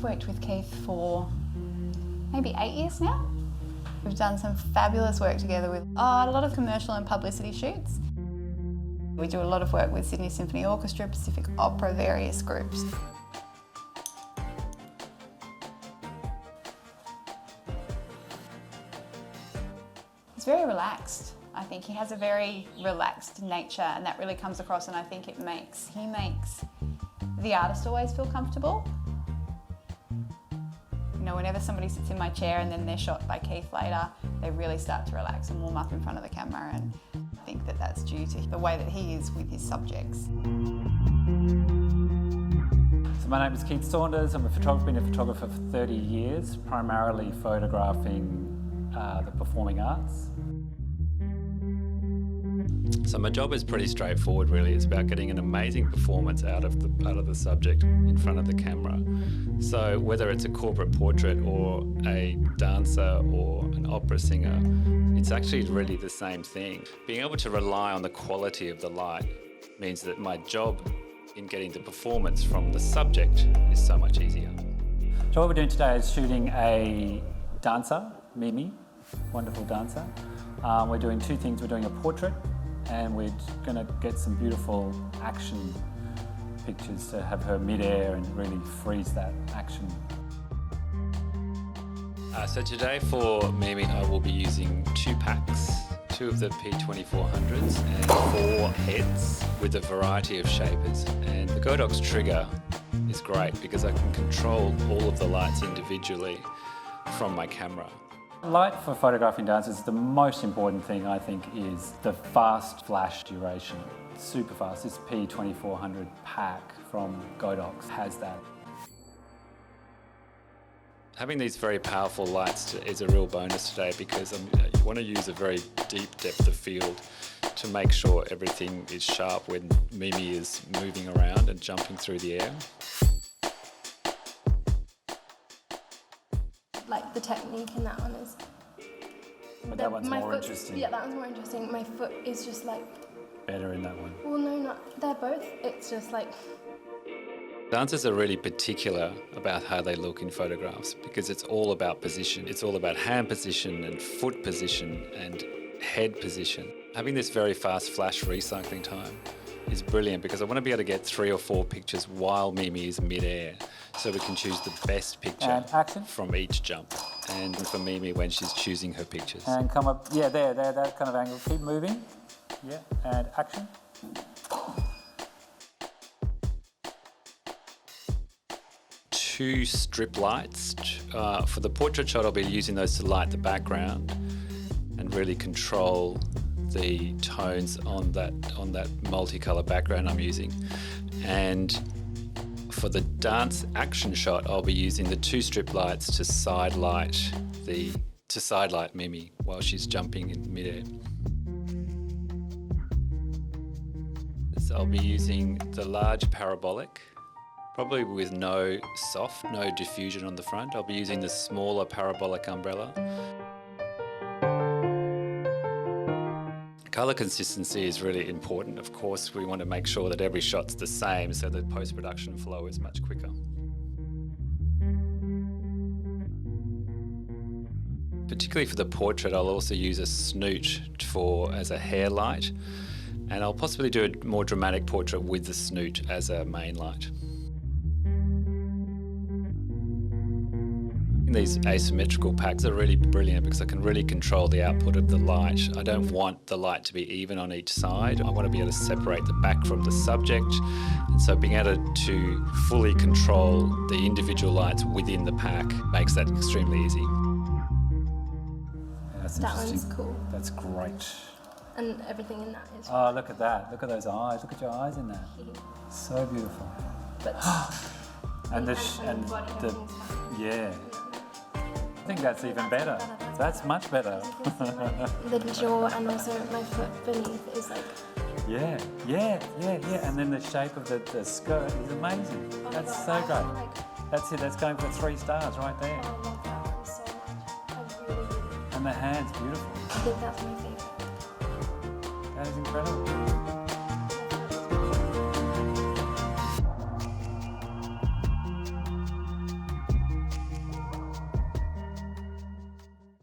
worked with Keith for maybe 8 years now. We've done some fabulous work together with a lot of commercial and publicity shoots. We do a lot of work with Sydney Symphony Orchestra, Pacific Opera, various groups. He's very relaxed. I think he has a very relaxed nature, and that really comes across, and I think he makes the artist always feel comfortable. You know, whenever somebody sits in my chair and then they're shot by Keith later, they really start to relax and warm up in front of the camera, and I think that that's due to the way that he is with his subjects. So my name is Keith Saunders. I'm been a photographer for 30 years, primarily photographing the performing arts. So my job is pretty straightforward, really. It's about getting an amazing performance out of the subject in front of the camera. So whether it's a corporate portrait or a dancer or an opera singer, it's actually really the same thing. Being able to rely on the quality of the light means that my job in getting the performance from the subject is so much easier. So what we're doing today is shooting a dancer, Mimi, wonderful dancer. We're doing two things. We're doing a portrait, and we're going to get some beautiful action pictures to have her mid-air and really freeze that action. So today for Mimi, I will be using 2 packs, 2 of the P2400s and 4 heads with a variety of shapers. And the Godox trigger is great because I can control all of the lights individually from my camera. Light for photographing dancers, the most important thing I think is the fast flash duration. Super fast. This P2400 pack from Godox has that. Having these very powerful lights is a real bonus today because you want to use a very deep depth of field to make sure everything is sharp when Mimi is moving around and jumping through the air. Like the technique in that one is... But that one's more interesting. Yeah, that one's more interesting. My foot is just like... Better in that one. Well, no, not... They're both. It's just like... Dancers are really particular about how they look in photographs because it's all about position. It's all about hand position and foot position and head position. Having this very fast flash recycling time is brilliant because I want to be able to get 3 or 4 pictures while Mimi is mid-air, so we can choose the best picture from each jump. And for Mimi when she's choosing her pictures. And come up, yeah, there, that kind of angle. Keep moving. Yeah, and action. Two strip lights. For the portrait shot, I'll be using those to light the background and really control the tones on that multicolour background I'm using. And for the dance action shot, I'll be using the 2 strip lights to side light Mimi while she's jumping in midair. So I'll be using the large parabolic, probably with no diffusion on the front. I'll be using the smaller parabolic umbrella. Colour consistency is really important. Of course, we want to make sure that every shot's the same so that post-production flow is much quicker. Particularly for the portrait, I'll also use a snoot as a hair light, and I'll possibly do a more dramatic portrait with the snoot as a main light. These asymmetrical packs are really brilliant because I can really control the output of the light. I don't want the light to be even on each side. I want to be able to separate the back from the subject. And so being able to fully control the individual lights within the pack makes that extremely easy. Yeah, that's that interesting. one's cool. That's great. And everything in that is... Oh, look at that. Look at those eyes. Look at your eyes in that. So beautiful. But yeah. I think that's even better. That's much better. The jaw and also my foot beneath is like... Yeah. And then the shape of the skirt is amazing. That's so great. That's it. That's going for 3 stars right there. I love that one so much. I really, really... And the hand's beautiful. I think that's my favourite. That is incredible.